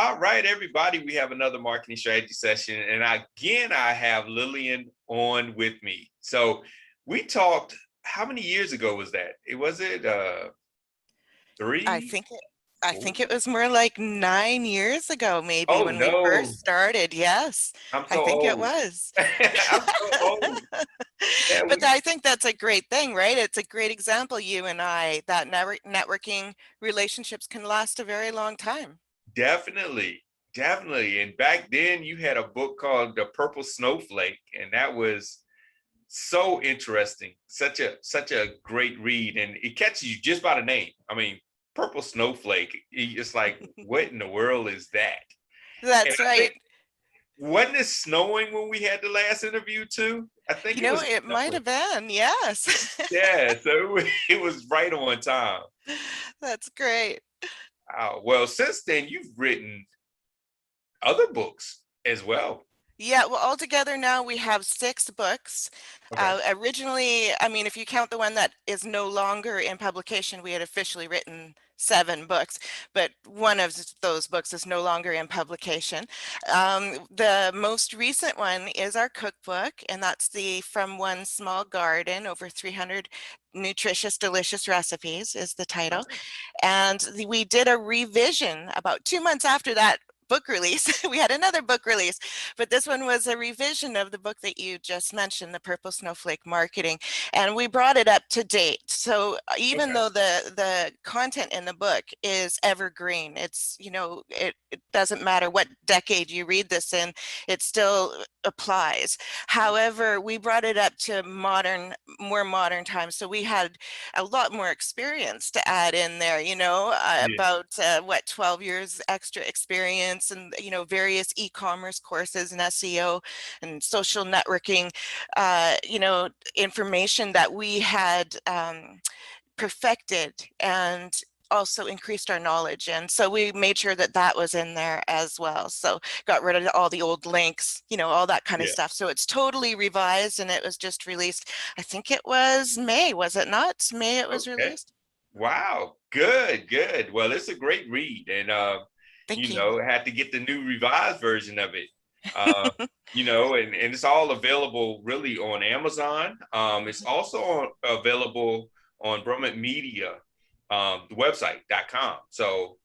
All right, everybody, we have another marketing strategy session. And again, I have Lillian on with me. So we talked, how many years ago was that? Was it I three, think it, I four? think it was more like 9 years ago, maybe Oh when we no, first started. Yes, I'm I so think it old. was. I'm so old. Yeah, But I think that's a great thing, right? It's a great example, you and I, that networking relationships can last a very long time. definitely, definitely. And back then you had a book called The Purple Snowflake, and that was so interesting. Such a great read, and it catches you just by the name. I mean, Purple Snowflake. It's like, what in the world is that? And That's I think, right. wasn't it snowing when we had the last interview too? I think it was It might snowing. have been, yes. Yeah, so it was right on time. That's great. Well, since then you've written other books as well. Yeah, well, altogether now we have 6 books. Okay. Originally, I mean, if you count the one that is no longer in publication, we had officially written 7 books, but one of those books is no longer in publication. The most recent one is our cookbook, and that's the From One Small Garden, over 300 nutritious, delicious recipes is the title. And we did a revision about 2 months after that book release. We had another book release, but this one was a revision of the book that you just mentioned, the Purple Snowflake Marketing, and we brought it up to date. So even Okay. though the content in the book is evergreen, it's, it doesn't matter what decade you read this in, it still applies. However, we brought it up to more modern times. So we had a lot more experience to add in there, Yeah. about what, 12 years extra experience, and various e-commerce courses and SEO and social networking, information that we had perfected and also increased our knowledge. And so we made sure that that was in there as well. So got rid of all the old links, all that kind of Yeah. stuff. So it's totally revised, and it was just released. I think it was May, was it not? May it was Okay. released. Wow. Good, good. Well, it's a great read. And Thank you. I had to get the new revised version of it. Uh, and it's all available really on Amazon. It's also available on Brummet Media, the website.com. So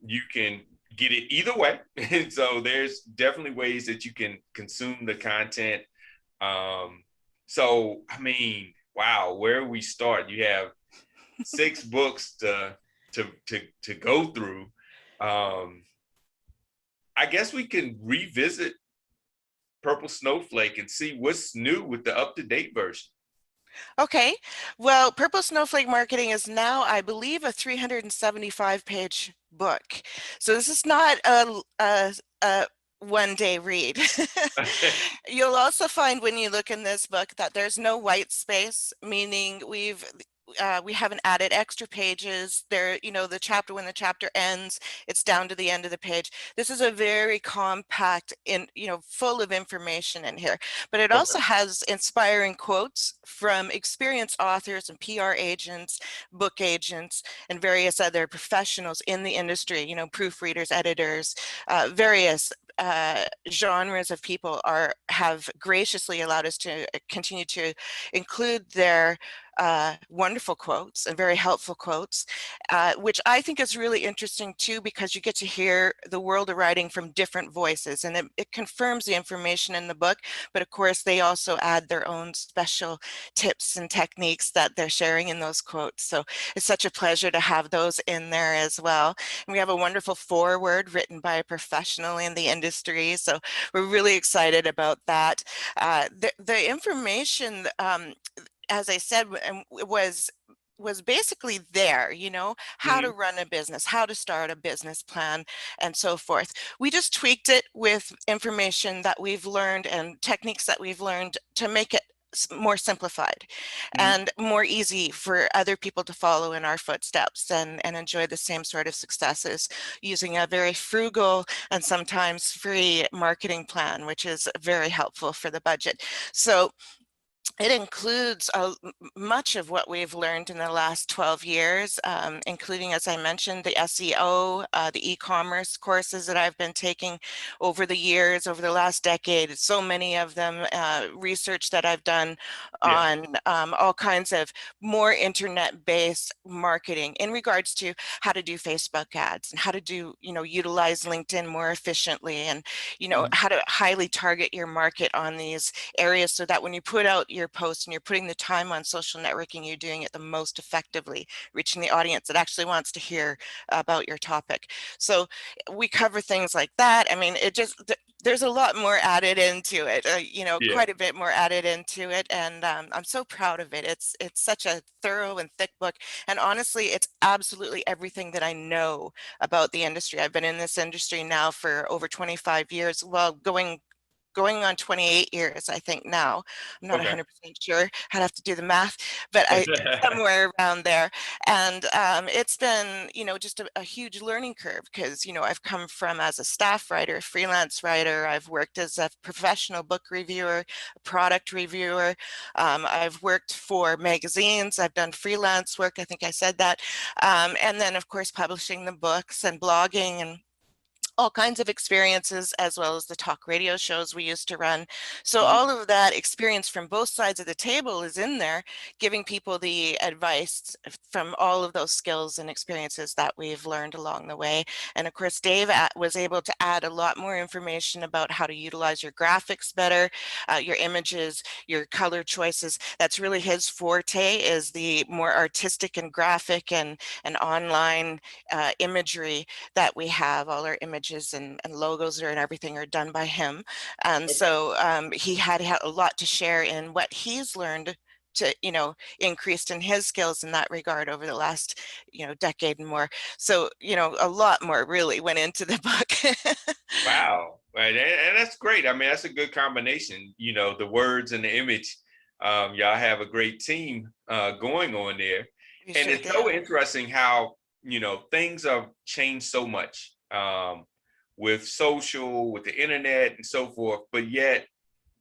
you can get it either way. And so there's definitely ways that you can consume the content. Um, so I mean, wow, where we start? You have 6 books to go through. Um, I guess we can revisit Purple Snowflake and see what's new with the up-to-date version. Okay, well, Purple Snowflake Marketing is now, I believe, a 375-page book. So this is not a one-day read. You'll also find when you look in this book that there's no white space, meaning we haven't added extra pages there. The chapter, when the chapter ends, it's down to the end of the page. This is a very compact, full of information in here, but it Okay. also has inspiring quotes from experienced authors and PR agents, book agents, and various other professionals in the industry, proofreaders, editors, various genres of people have graciously allowed us to continue to include their wonderful quotes and very helpful quotes, which I think is really interesting too, because you get to hear the world of writing from different voices, and it confirms the information in the book, but of course they also add their own special tips and techniques that they're sharing in those quotes. So it's such a pleasure to have those in there as well. And we have a wonderful foreword written by a professional in the industry, so we're really excited about that. The information, as I said, was basically there, how to Mhm. run a business, how to start a business plan, and so forth. We just tweaked it with information that we've learned and techniques that we've learned to make it more simplified Mhm. and more easy for other people to follow in our footsteps and enjoy the same sort of successes using a very frugal and sometimes free marketing plan, which is very helpful for the budget. So It includes much of what we've learned in the last 12 years, including, as I mentioned, the SEO, the e-commerce courses that I've been taking over the years, over the last decade. So many of them, research that I've done Yeah. on all kinds of more internet-based marketing in regards to how to do Facebook ads and how to do, utilize LinkedIn more efficiently, and, Mhm. how to highly target your market on these areas so that when you put out your post and you're putting the time on social networking, you're doing it the most effectively, reaching the audience that actually wants to hear about your topic. So we cover things like that. I mean, there's a lot more added into it, Yeah. quite a bit more added into it. And I'm so proud of it. It's such a thorough and thick book. And honestly, it's absolutely everything that I know about the industry. I've been in this industry now for over 25 years, well, going on 28 years, I think now. I'm not Okay. 100% sure. I'd have to do the math, but somewhere around there. And it's been, just a huge learning curve because, I've come from as a staff writer, a freelance writer. I've worked as a professional book reviewer, a product reviewer. I've worked for magazines. I've done freelance work. I think I said that. And then, of course, publishing the books and blogging and all kinds of experiences, as well as the talk radio shows we used to run. So Mhm. all of that experience from both sides of the table is in there, giving people the advice from all of those skills and experiences that we've learned along the way. And of course, Dave was able to add a lot more information about how to utilize your graphics better, your images, your color choices. That's really his forte, is the more artistic and graphic and online imagery that we have. All our images and logos and everything are done by him. And Okay. so he had a lot to share in what he's learned to, increased in his skills in that regard over the last, decade and more. So, a lot more really went into the book. Wow. Right. And that's great. I mean, that's a good combination, the words and the image. Y'all have a great team going on there. We And sure it's do. so interesting how, things have changed so much with social, with the internet and so forth, but yet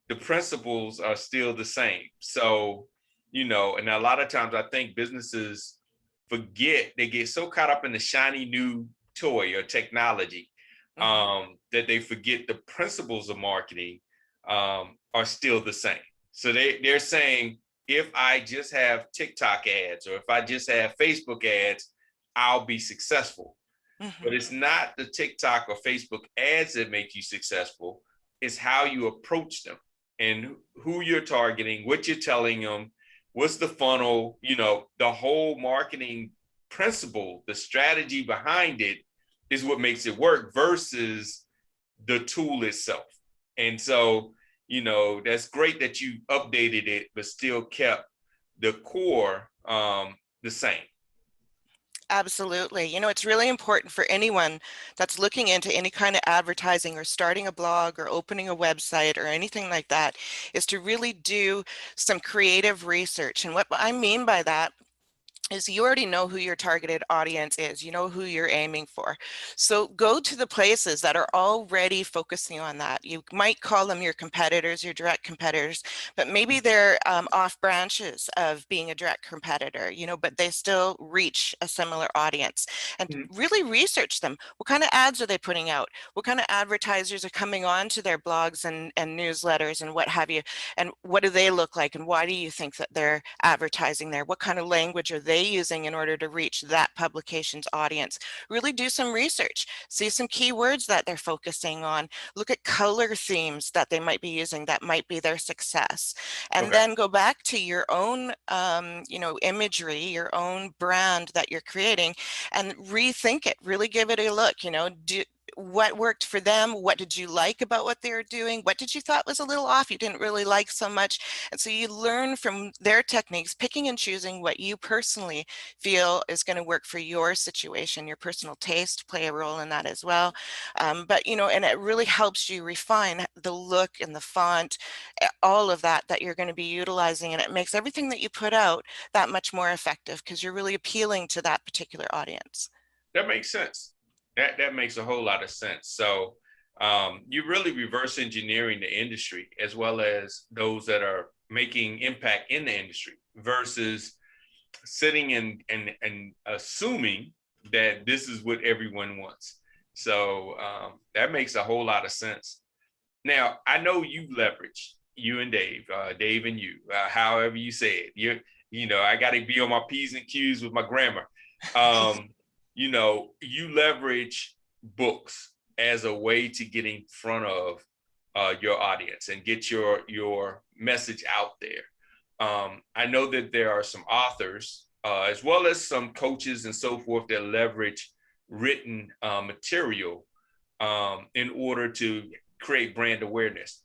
the principles are still the same. So, and a lot of times I think businesses forget, they get so caught up in the shiny new toy or technology Hmm. that they forget the principles of marketing are still the same. So they're saying, if I just have TikTok ads or if I just have Facebook ads, I'll be successful. But Hmm. it's not the TikTok or Facebook ads that make you successful. It's how you approach them and who you're targeting, what you're telling them, what's the funnel, the whole marketing principle, the strategy behind it is what makes it work versus the tool itself. And so, that's great that you updated it, but still kept the core the same. Absolutely. It's really important for anyone that's looking into any kind of advertising or starting a blog or opening a website or anything like that, is to really do some creative research. And what I mean by that is you already know who your targeted audience is, you know who you're aiming for. So go to the places that are already focusing on that. You might call them your competitors, your direct competitors, but maybe they're off branches of being a direct competitor, but they still reach a similar audience. And Mhm. really research them. What kind of ads are they putting out? What kind of advertisers are coming on to their blogs and newsletters and what have you? And what do they look like? And why do you think that they're advertising there? What kind of language are they using in order to reach that publication's audience? Really do some research, see some keywords that they're focusing on, look at color themes that they might be using that might be their success, and Okay. then go back to your own, imagery, your own brand that you're creating, and rethink it. Really give it a look. What worked for them? What did you like about what they were doing? What did you thought was a little off, you didn't really like so much? And so you learn from their techniques, picking and choosing what you personally feel is going to work for your situation. Your personal taste play a role in that as well. But and it really helps you refine the look and the font, all of that you're going to be utilizing, and it makes everything that you put out that much more effective because you're really appealing to that particular audience. That makes sense. That makes a whole lot of sense. So you're really reverse engineering the industry as well as those that are making impact in the industry versus sitting and assuming that this is what everyone wants. So that makes a whole lot of sense. Now, I know you leverage, you and Dave, Dave and you, however you say it. You know, I got to be on my P's and Q's with my grammar. You know, you leverage books as a way to get in front of your audience and get your message out there. I know that there are some authors, as well as some coaches and so forth, that leverage written material in order to create brand awareness.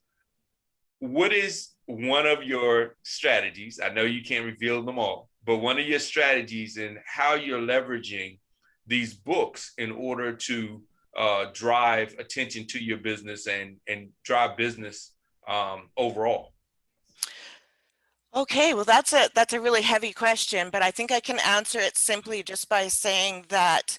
What is one of your strategies? I know you can't reveal them all, but one of your strategies in how you're leveraging these books in order to drive attention to your business and drive business overall? Okay, well, that's a really heavy question, but I think I can answer it simply just by saying that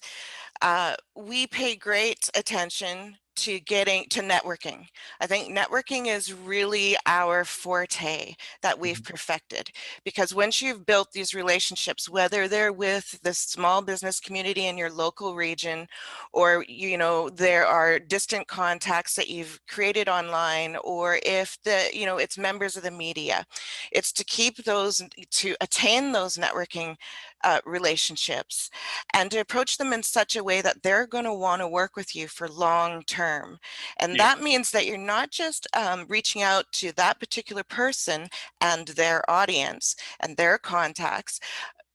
we pay great attention to getting to networking. I think networking is really our forte that we've perfected, because once you've built these relationships, whether they're with the small business community in your local region, or you know there are distant contacts that you've created online, or if it's members of the media, it's to keep those, to attain those networking relationships, and to approach them in such a way that they're going to want to work with you for long term. And Yeah. that means that you're not just reaching out to that particular person and their audience and their contacts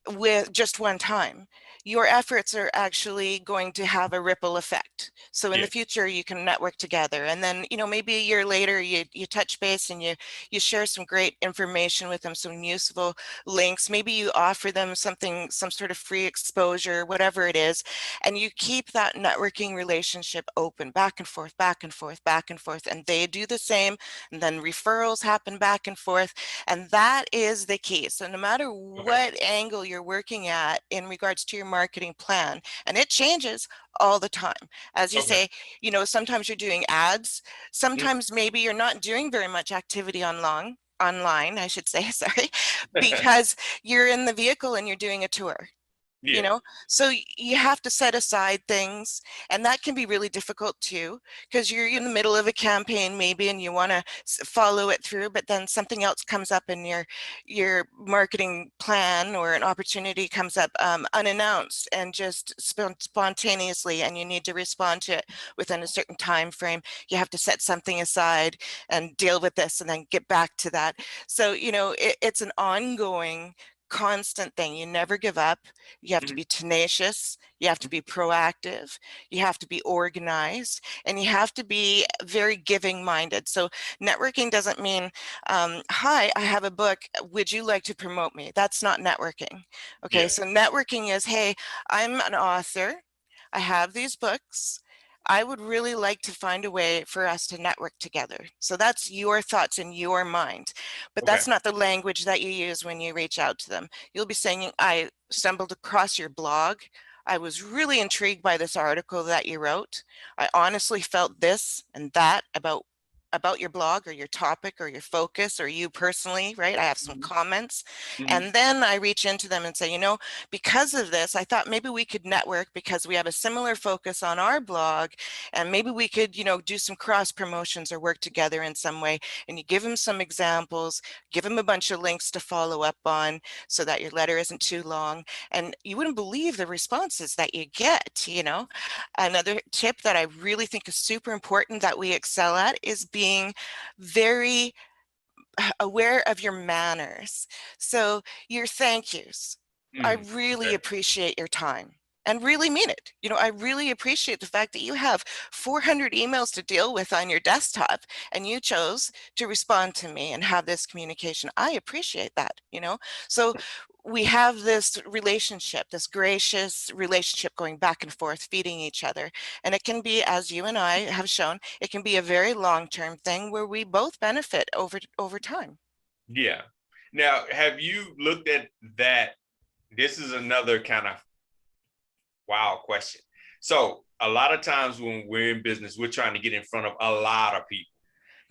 with just one time. Your efforts are actually going to have a ripple effect. So in Yeah. the future, you can network together. And then, maybe a year later, you touch base and you share some great information with them, some useful links. Maybe you offer them something, some sort of free exposure, whatever it is. And you keep that networking relationship open, back and forth, back and forth, back and forth. And they do the same. And then referrals happen back and forth. And that is the key. So no matter Okay. what angle you're working at in regards to your marketing plan, and it changes all the time. As you Okay. say, sometimes you're doing ads, Mm. sometimes maybe you're not doing very much activity online, I should say, sorry, because you're in the vehicle and you're doing a tour. you Yeah. know so you have to set aside things, and that can be really difficult too, because you're in the middle of a campaign maybe and you want to follow it through, but then something else comes up in your marketing plan, or an opportunity comes up unannounced and just spontaneously, and you need to respond to it within a certain time frame. You have to set something aside and deal with this and then get back to that. So it's an ongoing, constant thing. You never give up. You have to Mhm. be tenacious, you have to be proactive, you have to be organized, and you have to be very giving minded. So networking doesn't mean, hi, I have a book, would you like to promote me? That's not networking. Okay, Yeah. so networking is, hey, I'm an author, I have these books, I would really like to find a way for us to network together. So that's your thoughts in your mind, but Okay. that's not the language that you use when you reach out to them. You'll be saying, I stumbled across your blog. I was really intrigued by this article that you wrote. I honestly felt this and that about your blog or your topic or your focus or you personally, right? I have some Mhm. comments. Mhm. And then I reach into them and say, because of this, I thought maybe we could network because we have a similar focus on our blog, and maybe we could, do some cross promotions or work together in some way. And you give them some examples, give them a bunch of links to follow up on so that your letter isn't too long. And you wouldn't believe the responses that you get. Another tip that I really think is super important that we excel at is being very aware of your manners. So your thank yous. I Mm. really Okay. appreciate your time and really mean it. I really appreciate the fact that you have 400 emails to deal with on your desktop and you chose to respond to me and have this communication. I appreciate that. So we have this relationship, this gracious relationship going back and forth, feeding each other. And it can be, as you and I have shown, it can be a very long-term thing where we both benefit over time. Yeah. Now, have you looked at that? This is another kind of wow question. So, a lot of times when we're in business, we're trying to get in front of a lot of people.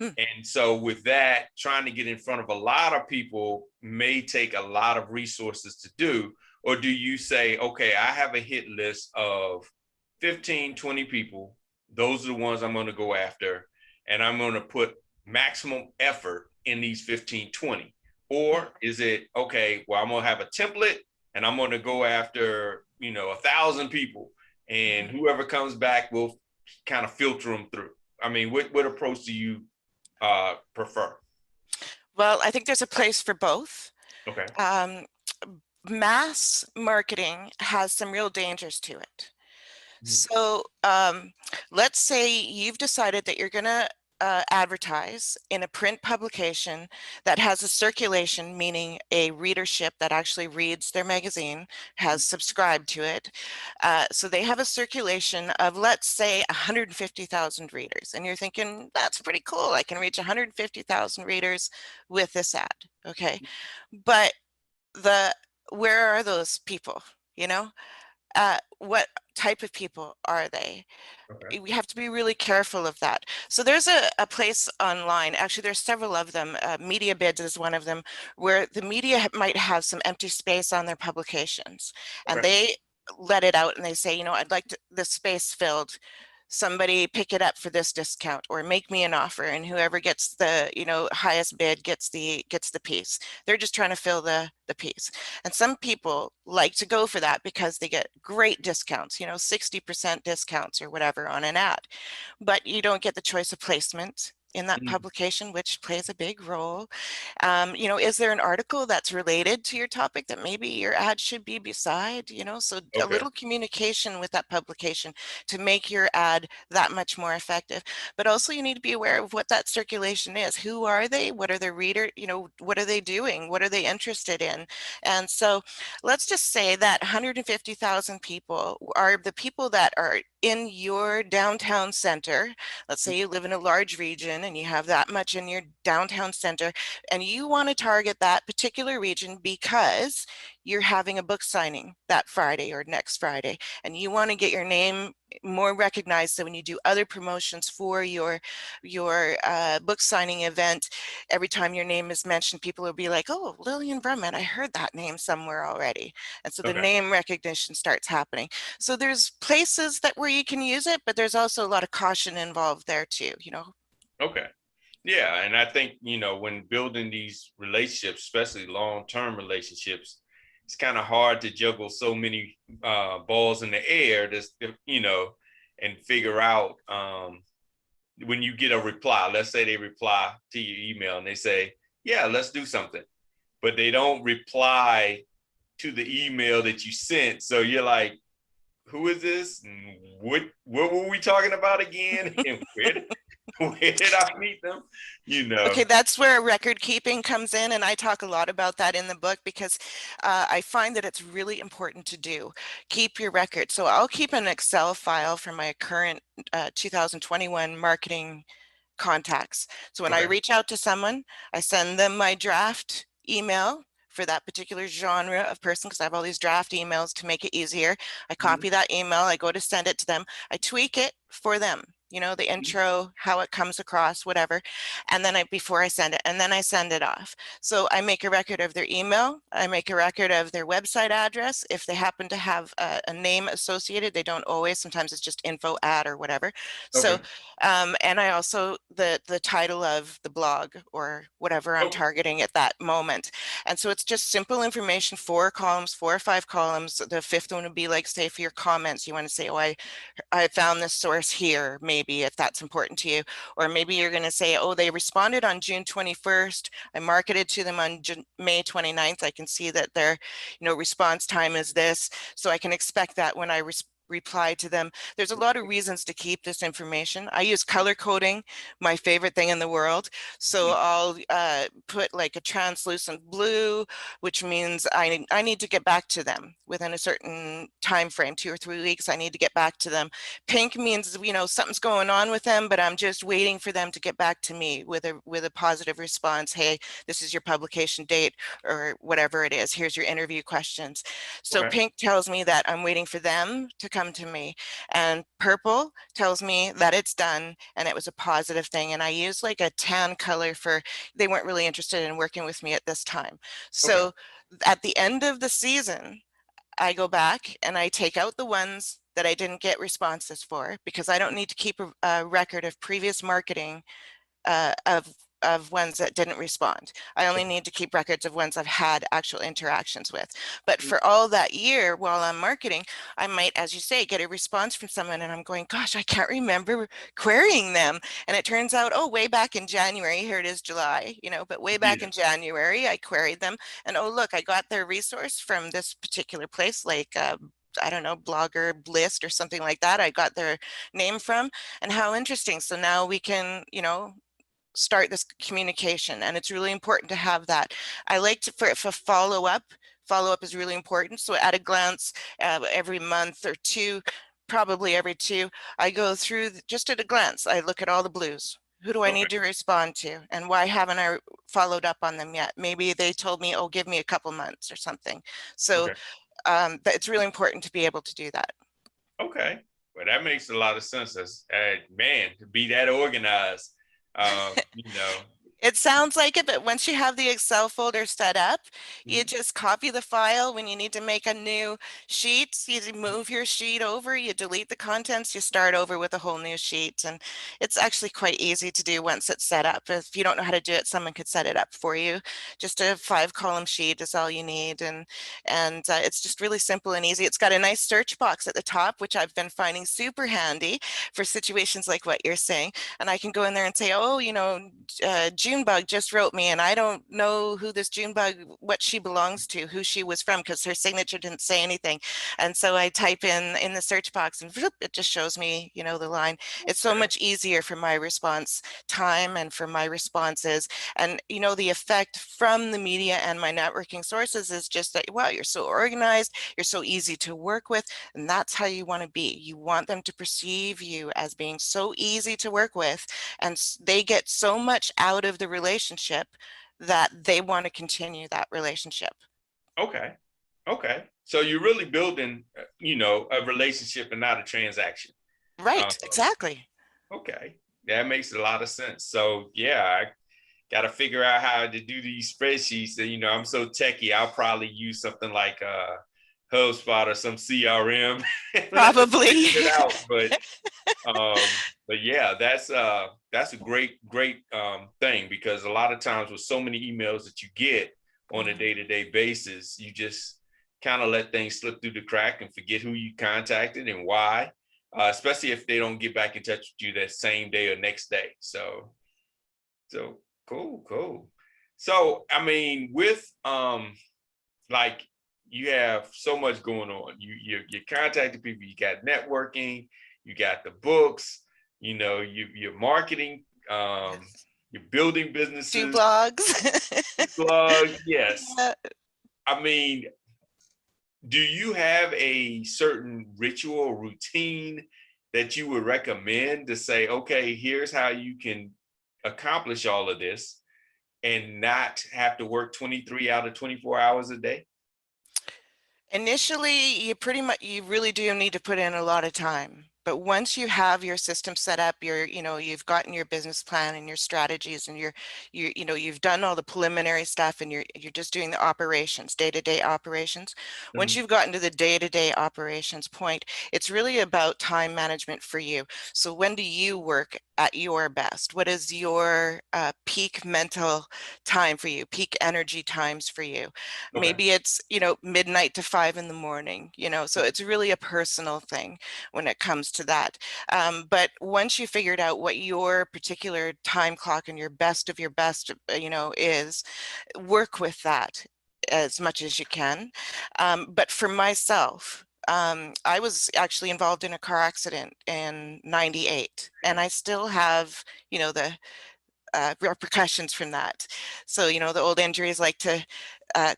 And so with that, trying to get in front of a lot of people may take a lot of resources to do. Or do you say, okay, I have a hit list of 15, 20 people. Those are the ones I'm going to go after. And I'm going to put maximum effort in these 15, 20. Or is it, okay, well, I'm going to have a template and I'm going to go after, 1,000 people. And whoever comes back will kind of filter them through. I mean, what approach do you prefer? Well, I think there's a place for both. Okay. Mass marketing has some real dangers to it. Mm-hmm. So let's say you've decided that you're going to advertise in a print publication that has a circulation, meaning a readership that actually reads their magazine, has subscribed to it. So they have a circulation of, let's say, 150,000 readers. And you're thinking, that's pretty cool. I can reach 150,000 readers with this ad. Okay. But where are those people? What type of people are they? Okay. We have to be really careful of that. So there's a place online, actually there's several of them, Media Bids is one of them, where the media might have some empty space on their publications, and Okay. they let it out and they say, I'd like this space filled. Somebody pick it up for this discount, or make me an offer, and whoever gets the highest bid gets the piece. They're just trying to fill the piece. And some people like to go for that because they get great discounts, 60% discounts or whatever on an ad, but you don't get the choice of placement in that Mm-hmm. publication, which plays a big role. Is there an article that's related to your topic that maybe your ad should be beside, so a Okay. little communication with that publication to make your ad that much more effective. But also you need to be aware of what that circulation is. Who are they? What are their reader, what are they doing? What are they interested in? And so let's just say that 150,000 people are the people that are in your downtown center. Let's say you live in a large region and you have that much in your downtown center, and you want to target that particular region because you're having a book signing that Friday or next Friday, and you want to get your name more recognized. So when you do other promotions for your book signing event, every time your name is mentioned, people will be like, oh, Lillian Brummet, I heard that name somewhere already. And so the Okay. name recognition starts happening. So there's places where you can use it, but there's also a lot of caution involved there too, Okay. Yeah. And I think, when building these relationships, especially long-term relationships, it's kind of hard to juggle so many balls in the air, and figure out when you get a reply. Let's say they reply to your email and they say, yeah, let's do something. But they don't reply to the email that you sent. So you're like, who is this? What were we talking about again? And where did I meet them? Okay, that's where record keeping comes in, and I talk a lot about that in the book because I find that it's really important to do. Keep your record. So I'll keep an Excel file for my current 2021 marketing contacts. So when I Okay. reach out to someone, I send them my draft email for that particular genre of person, because I have all these draft emails to make it easier. I Mm-hmm. copy that email, I go to send it to them, I tweak it for them, the intro, how it comes across, whatever. And then before I send it, and then I send it off. So I make a record of their email, I make a record of their website address. If they happen to have a name associated, they don't always, sometimes it's just info at or whatever. So, Okay. and I also, the title of the blog or whatever I'm Okay. targeting at that moment. And so it's just simple information, 4 columns, 4 or 5 columns. The fifth one would be like, say, for your comments, you want to say, oh, I found this source here, maybe, if that's important to you. Or maybe you're going to say, oh, they responded on June 21st. I marketed to them on May 29th. I can see that their, response time is this. So I can expect that when I reply to them. There's a lot of reasons to keep this information. I use color coding, my favorite thing in the world. So I'll put like a translucent blue, which means I need to get back to them within a certain time frame, 2 or 3 weeks. I need to get back to them. Pink means, something's going on with them, but I'm just waiting for them to get back to me with a positive response. Hey, this is your publication date, or whatever it is. Here's your interview questions. So Okay. pink tells me that I'm waiting for them to come come to me, and Purple tells me that it's done and it was a positive thing. And I use like a tan color for, they weren't really interested in working with me at this time. Okay. So at the end of the season, I go back and I take out the ones that I didn't get responses for, because I don't need to keep a record of previous marketing uh, of of ones that didn't respond. I only need to keep records of ones I've had actual interactions with. But for all that year while I'm marketing, I might, as you say, get a response from someone and I'm going, gosh, I can't remember querying them. And it turns out, oh, way back in January, here it is July, but way back Yeah. in January, I queried them and oh, look, I got their resource from this particular place, like I don't know, Blogger List or something like that. I got their name from, and how interesting. So now we can, start this communication, and it's really important to have that. I like to for follow up is really important. So at a glance, every month or two, probably every two, I go through just at a glance, I look at all the blues. Who do I Okay. need to respond to, and why haven't I followed up on them yet? Maybe they told me, oh, give me a couple months or something. So Okay. it's really important to be able to do that. Okay. Well, that makes a lot of sense. As man, to be that organized, you know. It sounds like it, but once you have the Excel folder set up, you Mhm. just copy the file. When you need to make a new sheet, you move your sheet over, you delete the contents, you start over with a whole new sheet. And it's actually quite easy to do once it's set up. If you don't know how to do it, someone could set it up for you. Just a 5-column sheet is all you need. And it's just really simple and easy. It's got a nice search box at the top, which I've been finding super handy for situations like what you're saying. And I can go in there and say, oh, Junebug just wrote me and I don't know who this Junebug, what she belongs to, who she was from, because her signature didn't say anything. And so I type in the search box and whoop, it just shows me, the line. It's so Okay. much easier for my response time and for my responses. And, the effect from the media and my networking sources is just that, wow, you're so organized, you're so easy to work with. And that's how you want to be. You want them to perceive you as being so easy to work with, and they get so much out of the relationship that they want to continue that relationship. Okay. Okay. So you're really building, a relationship and not a transaction. Um, Right, exactly. okay. That makes a lot of sense. So yeah, I got to figure out how to do these spreadsheets. And, I'm so techie. I'll probably use something like HubSpot or some CRM. Let me Probably. figure it out. But yeah, that's a great thing, because a lot of times with so many emails that you get on a day-to-day basis, you just kind of let things slip through the crack and forget who you contacted and why, especially if they don't get back in touch with you that same day or next day. So cool. So I mean, with like, you have so much going on. You're contacting people. You got networking. You got the books. You're marketing. Yes. You're building Do businesses. blogs. Blog. Yes. Yeah. I mean, do you have a certain ritual routine that you would recommend to say, okay, here's how you can accomplish all of this and not have to work 23 out of 24 hours a day? Initially, you really do need to put in a lot of time. But once you have your system set up, you've gotten your business plan and your strategies, and you've done all the preliminary stuff, and you're just doing the operations, day-to-day operations. Once Mhm. you've gotten to the day-to-day operations point, it's really about time management for you. So when do you work at your best? What is your peak mental time for you, peak energy times for you? Okay. Maybe it's, midnight to 5 in the morning, so it's really a personal thing when it comes to that. But once you figured out what your particular time clock and your best of your best, is, work with that as much as you can. But for myself, I was actually involved in a car accident in 98, and I still have, the repercussions from that. So, the old injuries like to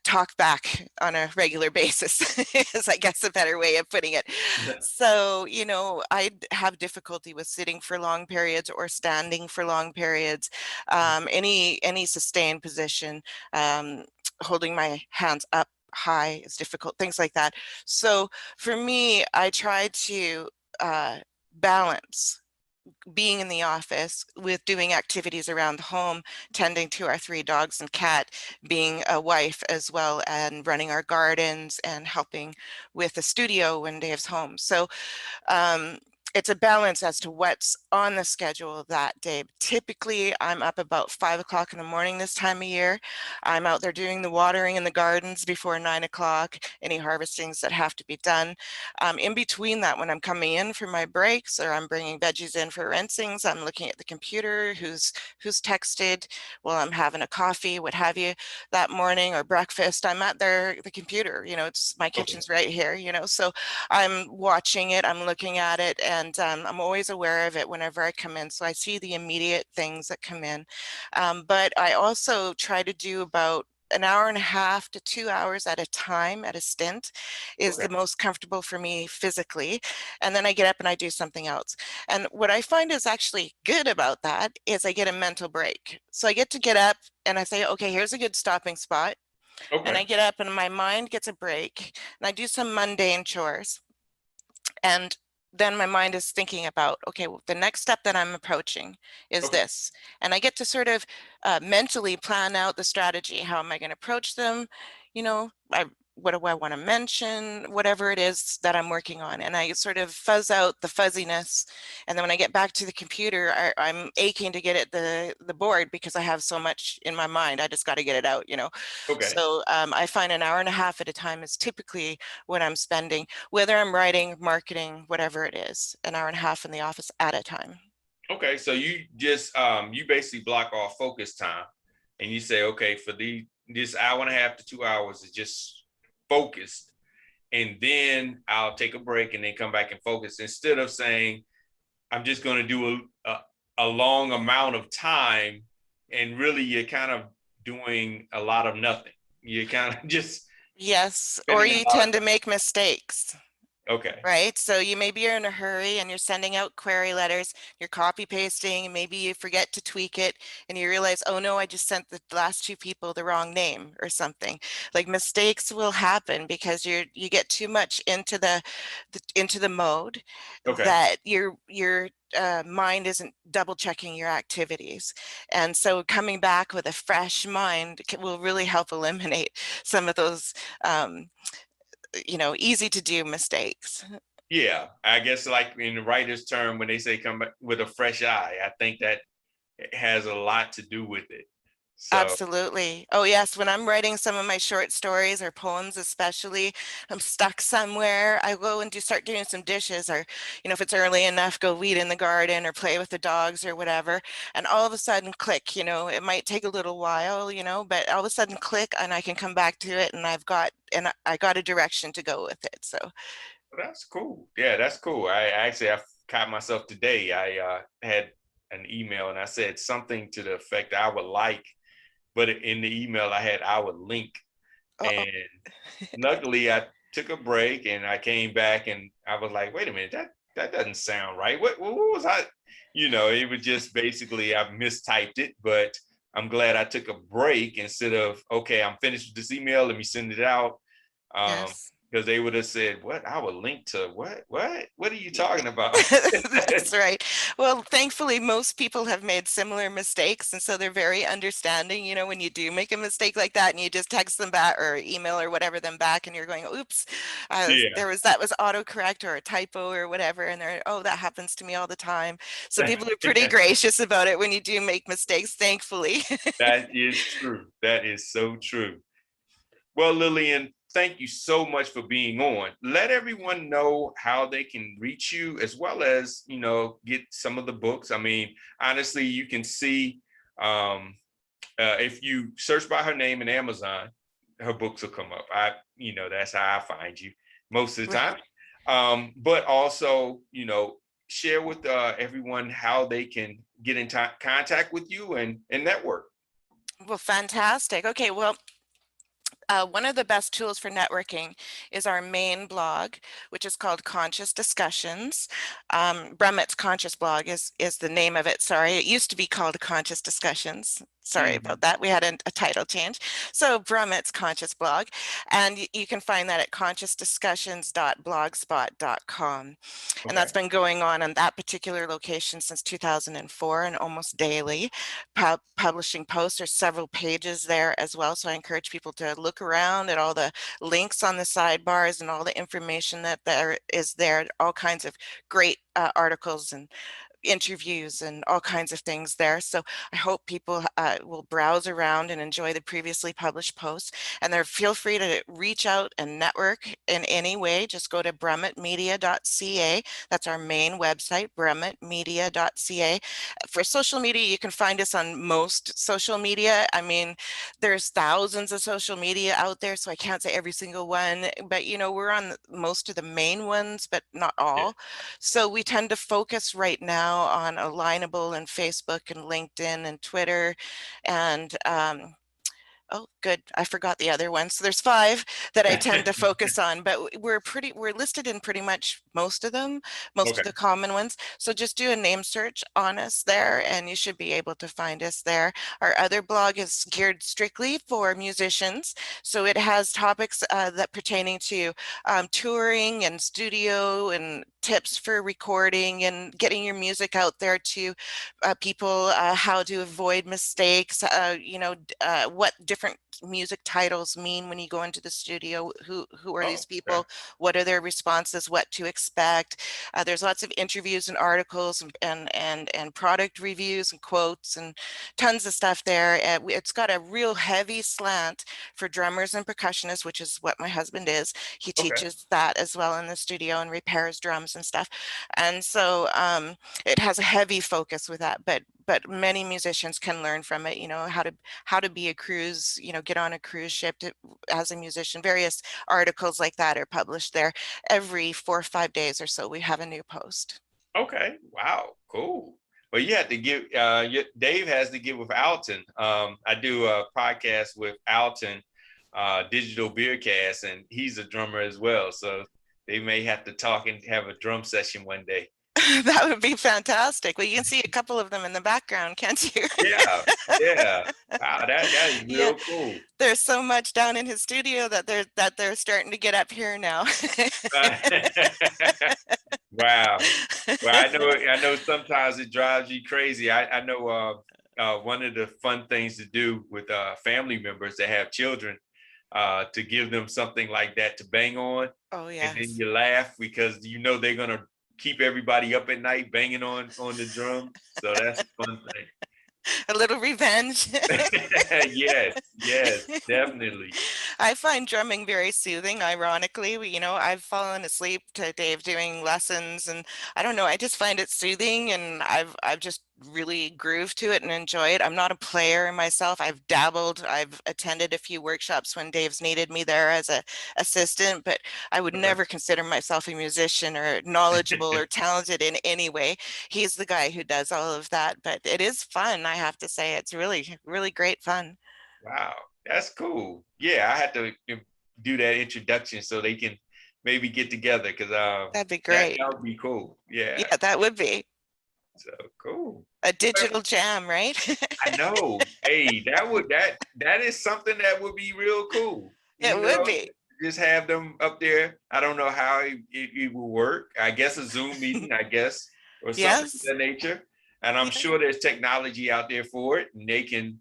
talk back on a regular basis is, I guess, a better way of putting it. So, I have difficulty with sitting for long periods or standing for long periods. Any sustained position, holding my hands up high is difficult, things like that. So for me, I try to balance being in the office with doing activities around the home, tending to our 3 dogs and cat, being a wife as well, and running our gardens and helping with the studio when Dave's home. So um, it's a balance as to what's on the schedule that day. Typically, I'm up about 5 o'clock in the morning this time of year. I'm out there doing the watering in the gardens before 9 o'clock, any harvestings that have to be done. In between that, when I'm coming in for my breaks or I'm bringing veggies in for rinsings, I'm looking at the computer, who's texted while I'm having a coffee, what have you, that morning or breakfast. I'm at the computer, it's my Okay. kitchen's right here, so I'm watching it, I'm looking at it, and I'm always aware of it whenever I come in. So I see the immediate things that come in. But I also try to do about an hour and a half to 2 hours at a time at a stint is Okay. the most comfortable for me physically. And then I get up and I do something else. And what I find is actually good about that is I get a mental break. So I get to get up and I say, okay, here's a good stopping spot. And I Okay. get up and my mind gets a break and I do some mundane chores. And then my mind is thinking about, okay, well, the next step that I'm approaching is Okay. this. And I get to sort of mentally plan out the strategy. How am I going to approach them? What do I want to mention? Whatever it is that I'm working on. And I sort of fuzz out the fuzziness. And then when I get back to the computer, I'm aching to get at the board because I have so much in my mind. I just got to get it out. Okay. So I find an hour and a half at a time is typically what I'm spending, whether I'm writing, marketing, whatever it is, an hour and a half in the office at a time. Okay. So you just you basically block off focus time, and you say, okay, for this hour and a half to 2 hours is just focused, and then I'll take a break and then come back and focus instead of saying I'm just going to do a long amount of time, and really you're kind of doing a lot of nothing. You're kind of just Yes, or spending you a lot of tend to make mistakes. okay. Right. So you maybe you're in a hurry and you're sending out query letters, you're copy pasting, and maybe you forget to tweak it and you realize, oh no, I just sent the last 2 people the wrong name or something. Like mistakes will happen because you get too much into the mode Okay. that your mind isn't double checking your activities. And so coming back with a fresh mind will really help eliminate some of those easy to do mistakes. Yeah, I guess like in the writer's term, when they say come back with a fresh eye, I think that it has a lot to do with it. So, Absolutely. Oh, yes. When I'm writing some of my short stories or poems, especially, I'm stuck somewhere. I go and start doing some dishes, or, if it's early enough, go weed in the garden or play with the dogs or whatever. And all of a sudden, click, it might take a little while, but all of a sudden, click, and I can come back to it, and I got a direction to go with it. So, that's cool. Yeah, that's cool. I caught myself today. I had an email and I said something to the effect I would like, but in the email I had I would link. uh-oh. And luckily I took a break and I came back and I was like, wait a minute, that doesn't sound right. What was I? It was just basically I mistyped it, but I'm glad I took a break instead of, okay, I'm finished with this email, let me send it out. Yes. Because they would have said, what? I would link to what are you talking about? That's right. Well, thankfully, most people have made similar mistakes, and so they're very understanding. When you do make a mistake like that, and you just text them back or email or whatever them back, and you're going, "Oops, Yeah. that was autocorrect or a typo or whatever," and they're, "Oh, that happens to me all the time." So people are pretty gracious about it when you do make mistakes, thankfully. That is true. That is so true. Well, Lillian, thank you so much for being on. Let everyone know how they can reach you as well as, get some of the books. I mean, honestly, you can see if you search by her name in Amazon, her books will come up. That's how I find you most of the time. Right. But also, share with everyone how they can get in contact with you and network. Well, fantastic. Okay, well, One of the best tools for networking is our main blog, which is called Conscious Discussions. Brummet's Conscious blog is the name of it. Sorry, it used to be called Conscious Discussions. Sorry Mhm. about that. We had a title change. So Brummet's Conscious blog, and you can find that at consciousdiscussions.blogspot.com. And Okay. that's been going on that particular location since 2004 and almost daily, publishing posts. There's several pages there as well. So I encourage people to look around at all the links on the sidebars and all the information that there is there, all kinds of great articles and interviews and all kinds of things there. So I hope people will browse around and enjoy the previously published posts. And there, feel free to reach out and network in any way. Just go to brummetmedia.ca. That's our main website, brummetmedia.ca. For social media, you can find us on most social media. I mean, there's thousands of social media out there, so I can't say every single one, but we're on most of the main ones, but not Yeah. all. So we tend to focus right now on Alignable and Facebook and LinkedIn and Twitter and oh, good. I forgot the other one. So there's 5 that I tend to focus on, but we're listed in pretty much most of them, most Okay. of the common ones. So just do a name search on us there and you should be able to find us there. Our other blog is geared strictly for musicians. So it has topics that pertaining to touring and studio and tips for recording and getting your music out there to people, how to avoid mistakes, what different music titles mean when you go into the studio, who are Oh, these okay. people, what are their responses, what to expect. There's lots of interviews and articles and product reviews and quotes and tons of stuff there. It's got a real heavy slant for drummers and percussionists, which is what my husband is. He Okay. teaches that as well in the studio and repairs drums and stuff. And so it has a heavy focus with that, but many musicians can learn from it, how to be a cruise, get on a cruise ship as a musician. Various articles like that are published there. Every 4 or 5 days or so we have a new post. Okay. Wow. Cool. Well, you have to give. Dave has to give with Alton. I do a podcast with Alton, Digital Beercast, and he's a drummer as well. So they may have to talk and have a drum session one day. That would be fantastic. Well, you can see a couple of them in the background, can't you? Yeah. Yeah. Wow. That is Yeah, real cool. there's so much down in his studio that they're starting to get up here now. Wow. Well, I know sometimes it drives you crazy. I know one of the fun things to do with family members that have children, to give them something like that to bang on, Oh and then yes. you laugh because you know they're gonna keep everybody up at night banging on the drum. So that's a fun A little revenge. thing. Yes, yes, definitely. I find drumming very soothing, ironically. I've fallen asleep to Dave doing lessons and I don't know, I just find it soothing and I've just really grooved to it and enjoy it. I'm not a player myself. I've dabbled. I've attended a few workshops when Dave's needed me there as a assistant, but I would Okay. never consider myself a musician or knowledgeable or talented in any way. He's the guy who does all of that, but it is fun, I have to say. It's really, really great fun. Wow, that's cool. Yeah, I had to do that introduction so they can maybe get together because That'd be that great. that would be cool. Yeah, Yeah, that would be so cool. a Well, digital jam, right? I know. Hey, that is something that would be real cool. It would be. Just have them up there. I don't know how it will work. I guess a Zoom meeting, I guess, or something of Yes. that nature. And I'm Yeah. sure there's technology out there for it, and they can,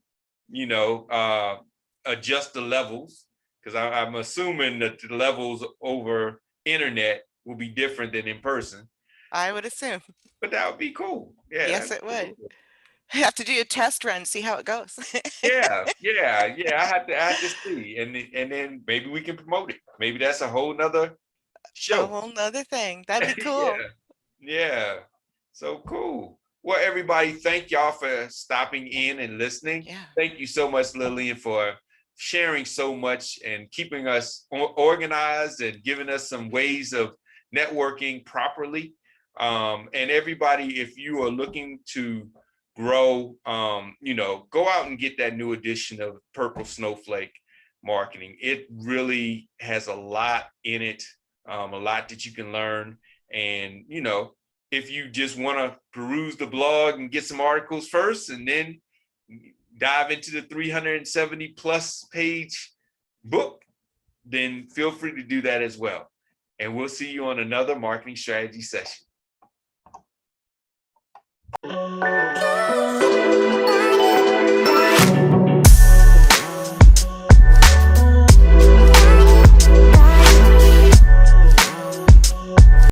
you know, adjust the levels because I'm assuming that the levels over internet will be different than in person. I would assume. But that would be cool. Yeah, Yes, that'd it be would. cool. I have to do a test run, see how it goes. Yeah, yeah, yeah. I had to see, and then maybe we can promote it. Maybe that's a whole nother A show. whole nother thing. That'd be cool. Yeah, yeah. So cool. Well, everybody, thank y'all for stopping in and listening. Yeah. Thank you so much, Lillian, for sharing so much and keeping us organized and giving us some ways of networking properly. And everybody, if you are looking to grow, go out and get that new edition of Purple Snowflake. marketing. It really has a lot in it, a lot that you can learn. And, you know, if you just want to peruse the blog and get some articles first and then dive into the 370 plus page book, then feel free to do that as well. And we'll see you on another marketing strategy session.